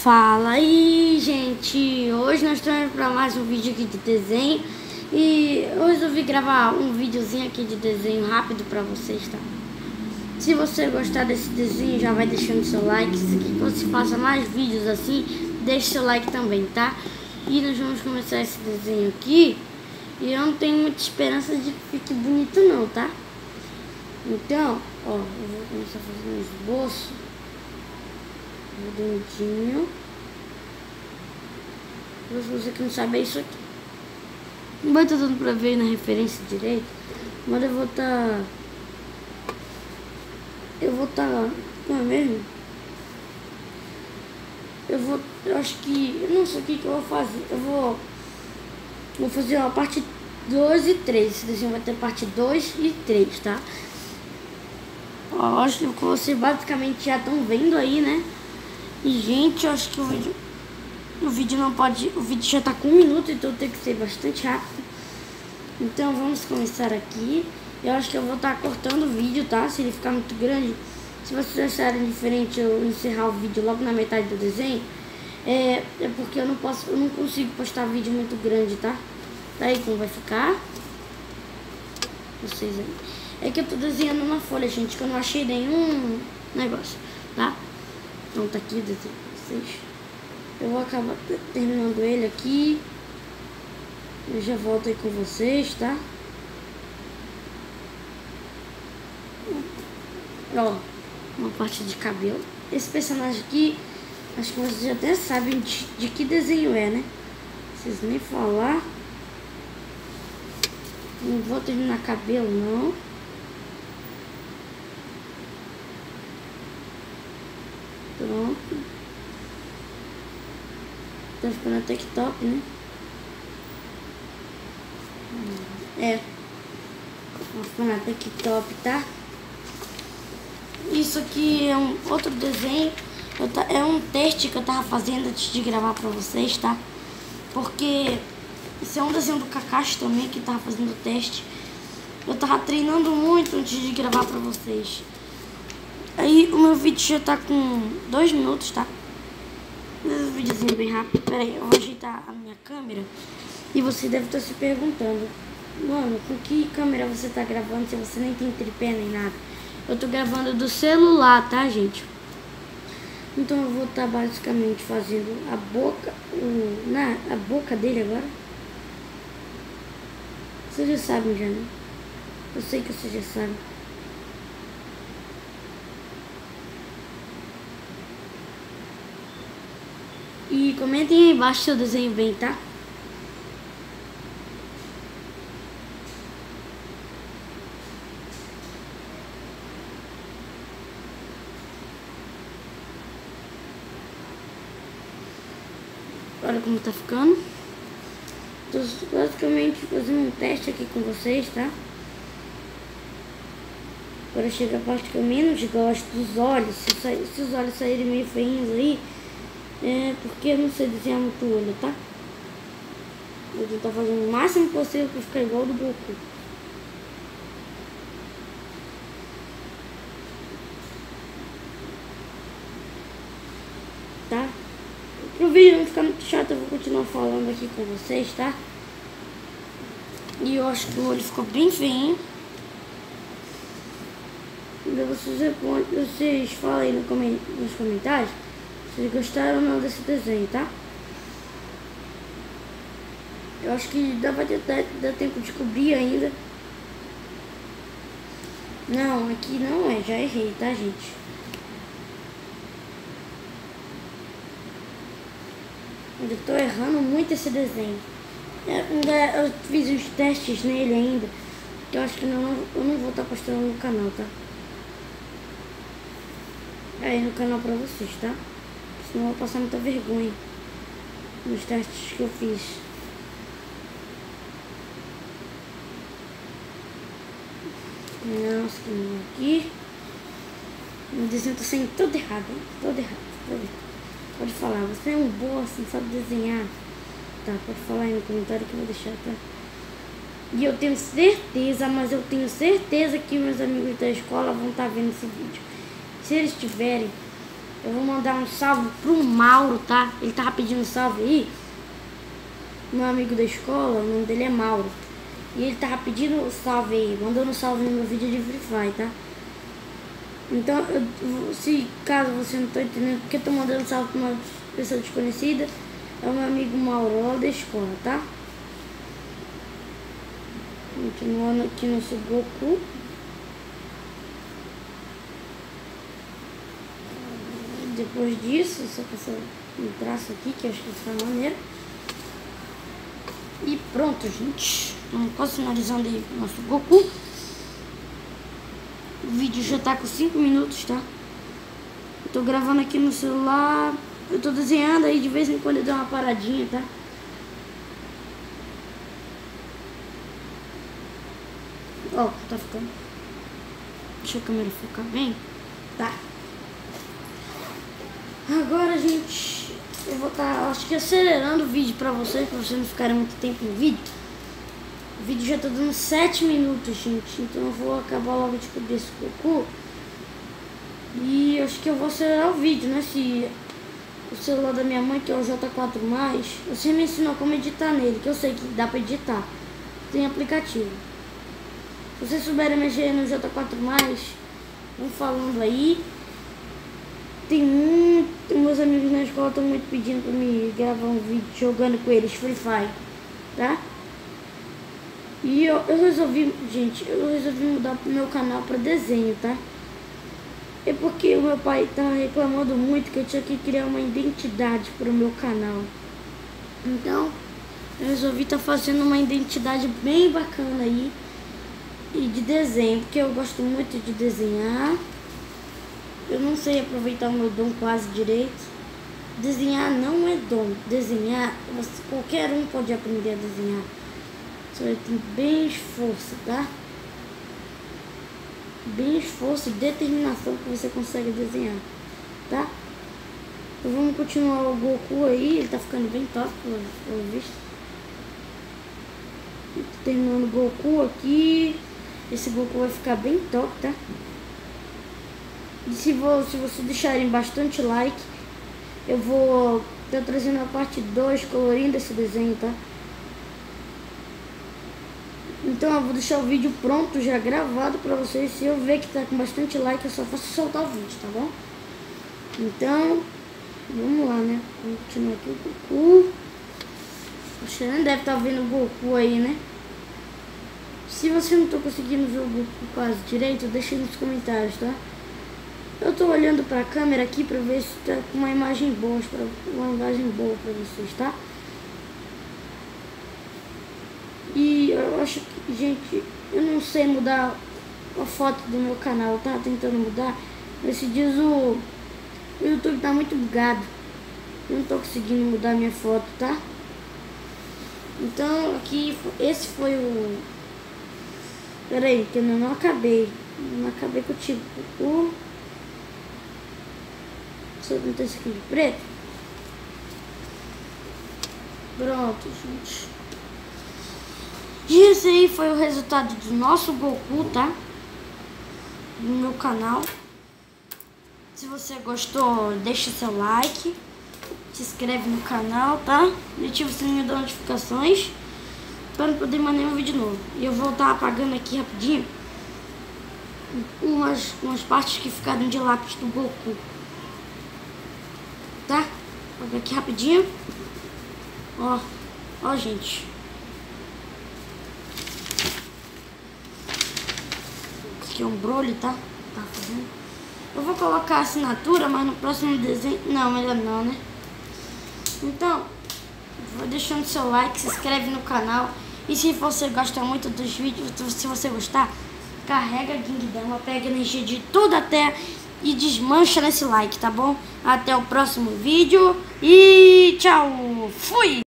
Fala aí, gente, hoje nós estamos para mais um vídeo aqui de desenho. E eu resolvi gravar um videozinho aqui de desenho rápido para vocês, tá? Se você gostar desse desenho, já vai deixando seu like. Se quer que você faça mais vídeos assim, deixe seu like também, tá? E nós vamos começar esse desenho aqui. E eu não tenho muita esperança de que fique bonito não, tá? Então, ó, eu vou começar fazendo um esboço redondinho. Se você que não sabe, é isso aqui. Não vai estar dando pra ver na referência direito, mas eu vou estar como é mesmo? Eu acho que, eu não sei o que eu vou fazer. Vou fazer a parte 2 e 3. Esse desenho vai ter parte 2 e 3, tá? Ó, acho que vocês basicamente já estão vendo aí, né? E, gente, eu acho que o vídeo não pode... O vídeo já tá com 1 minuto, então tem que ser bastante rápido. Então, vamos começar aqui. Eu acho que eu vou estar cortando o vídeo, tá? Se ele ficar muito grande. Se vocês acharem diferente eu encerrar o vídeo logo na metade do desenho, é porque eu não consigo postar vídeo muito grande, tá? Tá aí como vai ficar. Vocês aí. É que eu tô desenhando uma folha, gente, que eu não achei nenhum negócio, tá? Então tá aqui o desenho pra vocês. Eu vou acabar terminando ele aqui. Eu já volto aí com vocês, tá? Ó, uma parte de cabelo. Esse personagem aqui, acho que vocês até sabem de que desenho é, né? Vocês nem falar. Não vou terminar cabelo, não. Pronto. Tá ficando até que top, né? Tá ficando até que top, tá? Isso aqui é um outro desenho. É um teste que eu tava fazendo antes de gravar pra vocês, tá? Porque isso é um desenho do Kakashi também, que tava fazendo o teste. Eu tava treinando muito antes de gravar pra vocês. Aí o meu vídeo já tá com 2 minutos, tá? Um videozinho bem rápido. Pera aí, eu vou ajeitar a minha câmera. E você deve estar se perguntando: mano, com que câmera você tá gravando se você nem tem tripé nem nada? Eu tô gravando do celular, tá, gente? Então eu vou estar basicamente fazendo a boca, a boca dele agora. Vocês já sabem já, né? Eu sei que vocês já sabem. E comentem aí embaixo se eu desenho bem, tá? Olha como tá ficando. Tô basicamente fazendo um teste aqui com vocês, tá? Agora chega a parte que eu menos gosto, dos olhos. Se os olhos saírem meio feinhos aí, é porque eu não sei desenhar muito olho, tá? Vou tentar fazer o máximo possível pra ficar igual do Goku. Tá? Pro vídeo não ficar muito chato, eu vou continuar falando aqui com vocês, tá? E eu acho que o olho ficou bem feinho. Vocês falam aí nos comentários se vocês gostaram ou não desse desenho, tá? Eu acho que dá tempo de cobrir ainda. Não, aqui não é, já errei, tá, gente? Eu tô errando muito esse desenho. Eu fiz os testes nele ainda, que eu acho que eu não vou estar postando no canal, tá? Aí no canal pra vocês, tá? Senão eu vou passar muita vergonha nos testes que eu fiz. Nossa, que não aqui. O desenho tá saindo todo errado, hein? Todo errado. Pode falar, você é um bosta, não sabe desenhar. Tá, pode falar aí no comentário que eu vou deixar, tá? E eu tenho certeza, mas eu tenho certeza que meus amigos da escola vão estar vendo esse vídeo. Se eles tiverem, Eu vou mandar um salve pro Mauro, tá? Ele tava pedindo salve aí. Meu amigo da escola, o nome dele é Mauro. E ele tava pedindo salve aí, mandando salve no meu vídeo de Free Fire, tá? Então, se caso você não tá entendendo porque eu tô mandando salve pra uma pessoa desconhecida, é o meu amigo Mauro, lá da escola, tá? Continuando aqui no nosso Goku. Depois disso, só passar um traço aqui, que eu acho que fica maneiro. E pronto, gente. Vamos quase finalizando aí o nosso Goku. O vídeo já tá com 5 minutos, tá? Eu tô gravando aqui no celular. Eu tô desenhando aí, de vez em quando eu dou uma paradinha, tá? Ó, tá ficando. Deixa a câmera focar bem. Tá. Agora, gente, eu vou estar, acho que acelerando o vídeo pra vocês não ficarem muito tempo no vídeo. O vídeo já tá dando 7 minutos, gente. Então eu vou acabar logo de cobrir esse Goku. E acho que eu vou acelerar o vídeo, né? Se o celular da minha mãe, que é o J4+, você me ensinou como editar nele, que eu sei que dá pra editar. Tem aplicativo. Se vocês souberem mexer no J4+, vão falando aí. Tem meus amigos na escola estão muito pedindo pra me gravar um vídeo jogando com eles Free Fire, tá? E eu resolvi, gente, mudar pro meu canal pra desenho, tá? É porque o meu pai tá reclamando muito que eu tinha que criar uma identidade pro meu canal. Então, eu resolvi estar fazendo uma identidade bem bacana aí e de desenho, porque eu gosto muito de desenhar. Eu não sei aproveitar o meu dom quase direito. Desenhar não é dom. Desenhar, qualquer um pode aprender a desenhar. Só tem bem esforço, tá? Bem esforço e determinação que você consegue desenhar, tá? Então vamos continuar o Goku aí. Ele tá ficando bem top, pelo visto. Terminando o Goku aqui. Esse Goku vai ficar bem top, tá? E se vocês deixarem bastante like, eu vou estar trazendo a parte 2 colorindo esse desenho, tá? Então eu vou deixar o vídeo pronto, já gravado pra vocês. Se eu ver que tá com bastante like, eu só posso soltar o vídeo, tá bom? Então, vamos lá, né? Vamos continuar aqui o Goku. Você não deve estar vendo o Goku aí, né? Se você não tá conseguindo ver o Goku quase direito, deixa aí nos comentários, tá? Eu tô olhando pra câmera aqui pra ver se tá com uma imagem boa pra vocês, tá? E eu acho que, gente, eu não sei mudar a foto do meu canal, tá? Tentando mudar. Esses dias o YouTube tá muito bugado. Eu não tô conseguindo mudar minha foto, tá? Então, aqui, esse foi o... Pera aí, que eu não acabei. Não acabei contigo. Só botar esse aqui de preto. Pronto, gente. E esse aí foi o resultado do nosso Goku, tá? No meu canal. Se você gostou, deixa seu like. Se inscreve no canal, tá? E ativa o sininho das notificações para não perder mais nenhum vídeo novo. E eu vou estar apagando aqui rapidinho umas partes que ficaram de lápis do Goku. Tá? Vou apagar aqui rapidinho. Ó, gente. Aqui é um brolho, tá? Tá fazendo. Eu vou colocar a assinatura, mas no próximo desenho... Não, melhor não, né? Então, vou deixando seu like, se inscreve no canal. E se você gosta muito dos vídeos, se você gostar, carrega a Genkidama, pega a energia de toda a terra e desmancha nesse like, tá bom? Até o próximo vídeo e tchau! Fui!